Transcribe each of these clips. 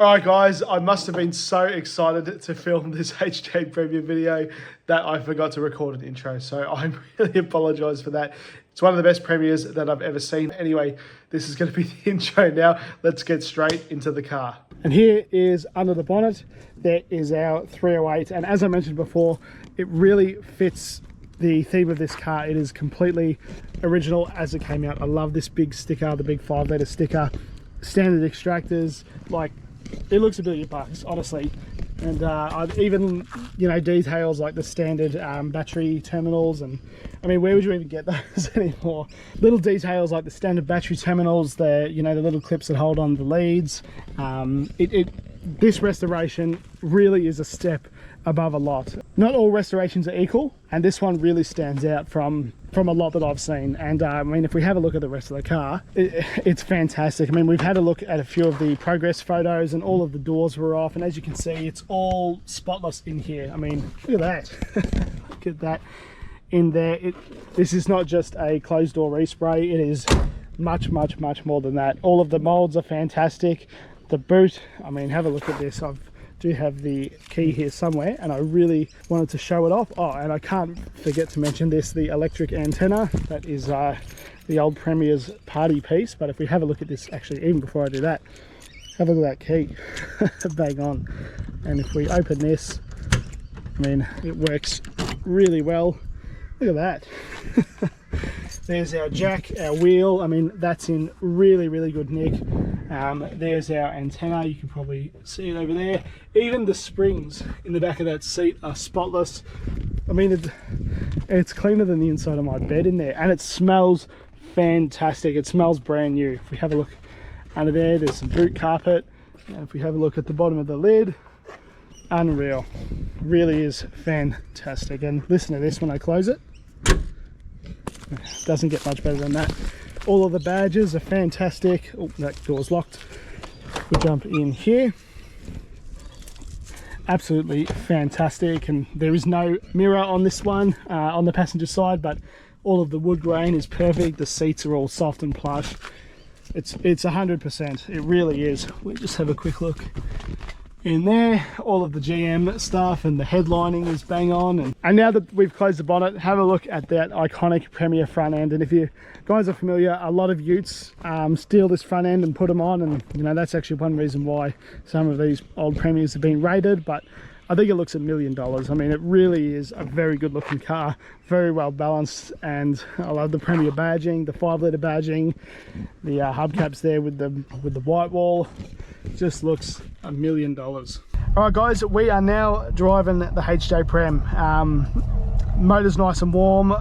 Alright guys, I must have been so excited to film this HJ Premier video that I forgot to record an intro, so I really apologise for that. It's one of the best premieres that I've ever seen. Anyway, this is going to be the intro now. Let's get straight into the car. And here is under the bonnet, there is our 308, and as I mentioned before, it really fits the theme of this car. It is completely original as it came out. I love this big sticker, the big 5-litre sticker, standard extractors, like it looks $1 billion, honestly. And I've even, you know, details like the standard battery terminals, and I mean, where would you even get those anymore? Little details like the standard battery terminals, the, you know, the little clips that hold on the leads. This restoration really is a step above a lot. Not all restorations are equal, and this one really stands out from a lot that I've seen. And I mean, if we have a look at the rest of the car, it's fantastic. I mean, we've had a look at a few of the progress photos, and all of the doors were off, and as you can see, it's all spotless in here. I mean, look at that. Look at that in there. This is not just a closed door respray, it is much more than that. All of the molds are fantastic. The boot, I mean, have a look at this. I do have the key here somewhere, and I really wanted to show it off. Oh, and I can't forget to mention this, the electric antenna. That is the old Premier's party piece. But if we have a look at this, actually, even before I do that, have a look at that key. Bang on. And if we open this, I mean, it works really well. Look at that. There's our jack, our wheel. I mean, that's in really good nick. There's our antenna. You can probably see it over there. Even the springs in the back of that seat are spotless. I mean, it's cleaner than the inside of my bed in there, and it smells fantastic. It smells brand new. If we have a look under there, there's some boot carpet. And if we have a look at the bottom of the lid, unreal. Really is fantastic. And listen to this when I close it. Doesn't get much better than that. All of the badges are fantastic. Oh, that door's locked. We jump in here. Absolutely fantastic. And there is no mirror on this one on the passenger side, but all of the wood grain is perfect. The seats are all soft and plush. It's 100%. It really is. We just have a quick look in there. All of the GM stuff, and the headlining is bang on. And now that we've closed the bonnet, have a look at that iconic Premier front end. And if you guys are familiar, a lot of utes steal this front end and put them on, and you know, that's actually one reason why some of these old Premiers have been rated. But I think it looks $1 million. I mean, it really is a very good looking car, very well balanced, and I love the Premier badging, the 5-litre badging, the hubcaps there with the white wall. Just looks $1 million. All right guys, we are now driving the HJ Prem. Motor's nice and warm.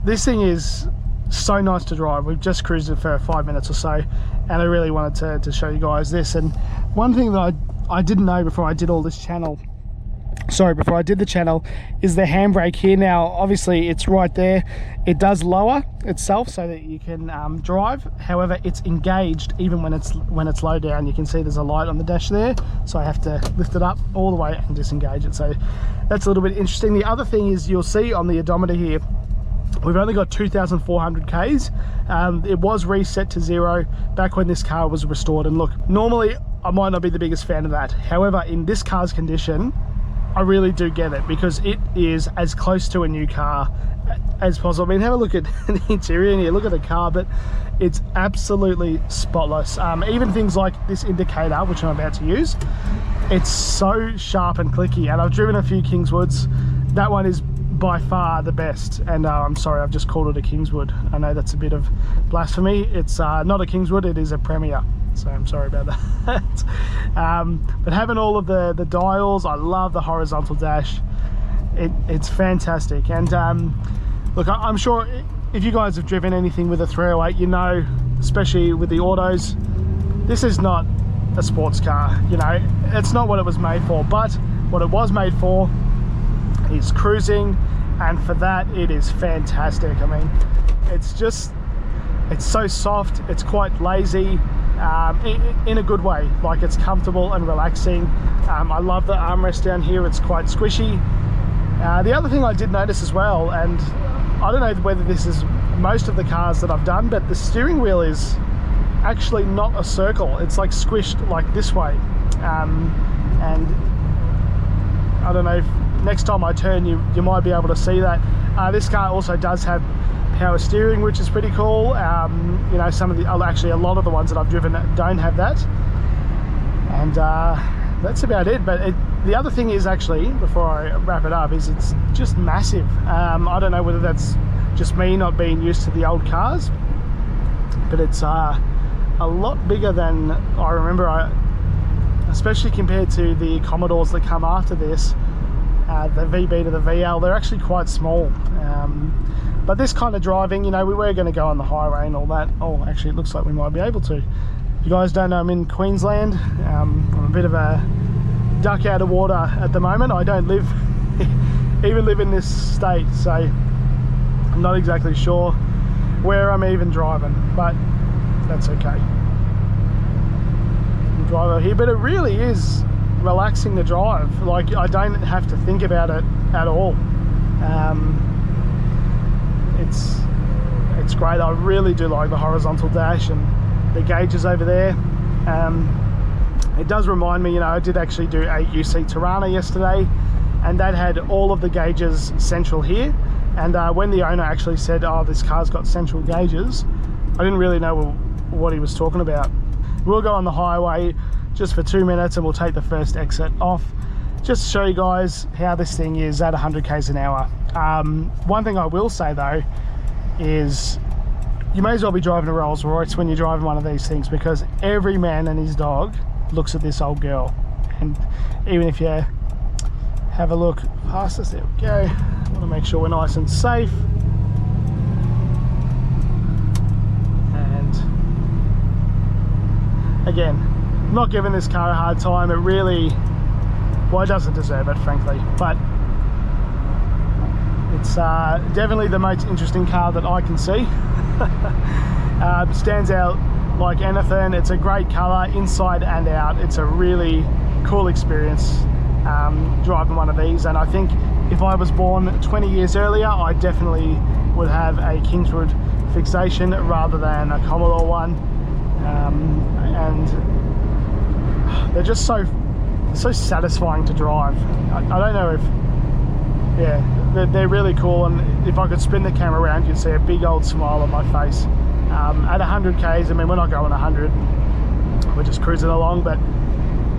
This thing is so nice to drive. We've just cruised it for 5 minutes or so, and I really wanted to show you guys this. And one thing that I didn't know before I did all this channel, before I did the channel, is the handbrake here. Now obviously it's right there. It does lower itself so that you can drive. However, it's engaged even when it's low down. You can see there's a light on the dash there, so I have to lift it up all the way and disengage it. So that's a little bit interesting. The other thing is, you'll see on the odometer here, we've only got 2,400 Ks. It was reset to 0 back when this car was restored. And look, normally I might not be the biggest fan of that. However, in this car's condition, I really do get it, because it is as close to a new car as possible. I mean, have a look at the interior in here, look at the carpet. It's absolutely spotless. Even things like this indicator, which I'm about to use, it's so sharp and clicky. And I've driven a few Kingswoods. That one is by far the best. And I'm sorry, I've just called it a Kingswood. I know that's a bit of blasphemy. It's not a Kingswood, it is a Premier. So I'm sorry about that. But having all of the dials, I love the horizontal dash. It's fantastic. And look, I'm sure if you guys have driven anything with a 308, you know, especially with the autos, this is not a sports car. You know, it's not what it was made for. But what it was made for is cruising, and for that it is fantastic. I mean, it's so soft, it's quite lazy, in a good way. Like, it's comfortable and relaxing. I love the armrest down here, it's quite squishy. The other thing I did notice as well, and I don't know whether this is most of the cars that I've done, but the steering wheel is actually not a circle. It's like squished like this way. and I don't know if next time I turn you might be able to see that. This car also does have power steering, which is pretty cool. You know, some of the, actually a lot of the ones that I've driven don't have that, and that's about it. But the other thing is, actually, before I wrap it up, is it's just massive. I don't know whether that's just me not being used to the old cars, but it's a lot bigger than I remember, especially compared to the Commodores that come after this, the VB to the VL. They're actually quite small. But this kind of driving, you know, we were going to go on the highway and all that. Oh, actually, it looks like we might be able to. If you guys don't know, I'm in Queensland. I'm a bit of a duck out of water at the moment. I don't even live in this state, so I'm not exactly sure where I'm even driving, but that's okay. Drive over here, but it really is relaxing to drive. Like, I don't have to think about it at all. It's great. I really do like the horizontal dash and the gauges over there. It does remind me, you know, I did actually do a UC Tirana yesterday, and that had all of the gauges central here. And when the owner actually said, oh, this car's got central gauges, I didn't really know what he was talking about. We'll go on the highway just for 2 minutes and we'll take the first exit off, just to show you guys how this thing is at 100 k's an hour. One thing I will say though is you may as well be driving a Rolls Royce when you're driving one of these things, because every man and his dog looks at this old girl. And even if you have a look past us, there we go. I want to make sure we're nice and safe. And again, I'm not giving this car a hard time. It really, well, it doesn't deserve it, frankly, but it's definitely the most interesting car that I can see. Stands out like anything. It's a great colour inside and out. It's a really cool experience driving one of these, and I think if I was born 20 years earlier, I definitely would have a Kingswood fixation rather than a Commodore one. And they're just so satisfying to drive. I don't know if, yeah, they're really cool, and if I could spin the camera around, you'd see a big old smile on my face. At 100 k's, I mean, we're not going 100, we're just cruising along, but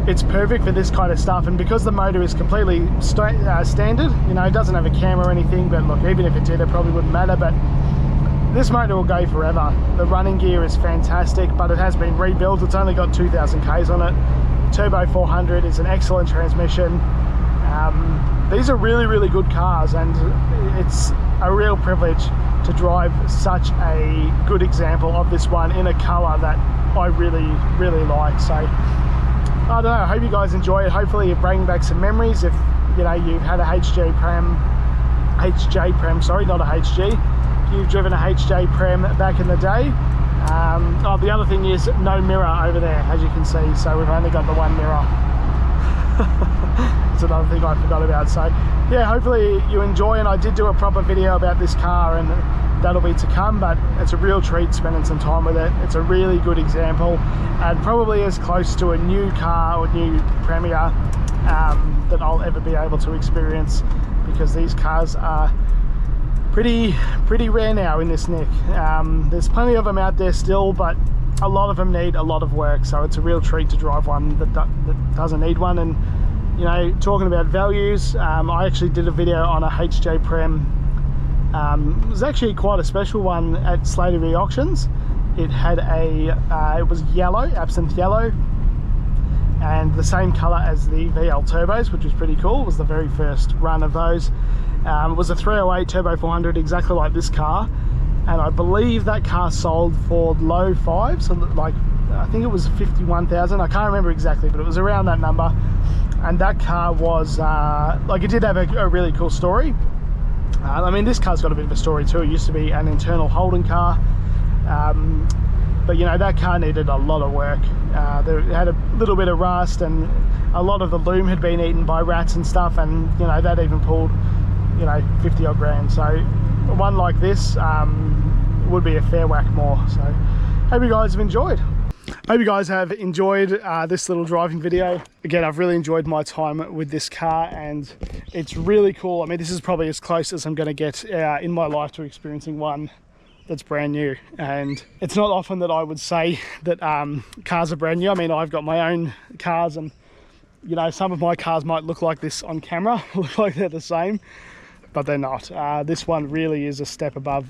it's perfect for this kind of stuff. And because the motor is completely standard, you know, it doesn't have a cam or anything, but look, even if it did, it probably wouldn't matter. But this motor will go forever. The running gear is fantastic, but it has been rebuilt. It's only got 2,000 k's on it. Turbo 400 is an excellent transmission. These are really, really good cars, and it's a real privilege to drive such a good example of this one in a colour that I really, really like. So I don't know, I hope you guys enjoy it. Hopefully you're bringing back some memories. If, you know, you've had a HJ Prem, sorry, not a HG. You've driven a HJ Prem back in the day. Oh, the other thing is no mirror over there, as you can see. So we've only got the one mirror. It's another thing I forgot about. So yeah, hopefully you enjoy, and I did do a proper video about this car, and that'll be to come, but it's a real treat spending some time with it. It's a really good example, and probably as close to a new car or new Premier that I'll ever be able to experience, because these cars are pretty rare now in this nick. There's plenty of them out there still, but a lot of them need a lot of work, so it's a real treat to drive one that doesn't need one. And you know, talking about values, I actually did a video on a HJ Prem. It was actually quite a special one at Slatery Auctions. It had it was yellow, absinthe yellow, and the same colour as the VL turbos, which was pretty cool. It was the very first run of those. It was a 308 Turbo 400, exactly like this car, and I believe that car sold for low fives, so like I think it was 51,000. I can't remember exactly, but it was around that number. And that car was like, it did have a really cool story. I mean, this car's got a bit of a story too. It used to be an internal Holden car, but you know, that car needed a lot of work. It had a little bit of rust, and a lot of the loom had been eaten by rats and stuff, and you know, that even pulled, you know, 50 odd grand. So one like this would be a fair whack more. So hope you guys have enjoyed. Hope you guys have enjoyed this little driving video. Again, I've really enjoyed my time with this car, and it's really cool. I mean, this is probably as close as I'm going to get in my life to experiencing one that's brand new. And it's not often that I would say that cars are brand new. I mean, I've got my own cars, and you know, some of my cars might look like this on camera, look like they're the same, but they're not. This one really is a step above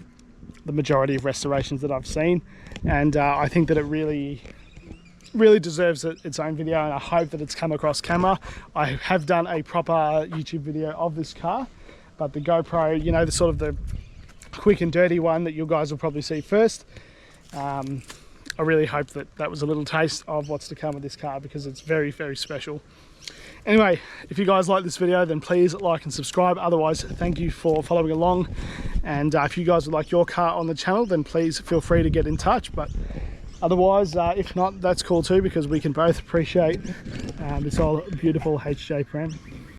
the majority of restorations that I've seen, and I think that it really deserves its own video, and I hope that it's come across camera. I have done a proper YouTube video of this car, but the GoPro, you know, the sort of the quick and dirty one that you guys will probably see first. I really hope that was a little taste of what's to come with this car, because it's very, very special. Anyway, if you guys like this video, then please like and subscribe. Otherwise, thank you for following along. And if you guys would like your car on the channel, then please feel free to get in touch. But otherwise, if not, that's cool too, because we can both appreciate this old beautiful HJ Prem.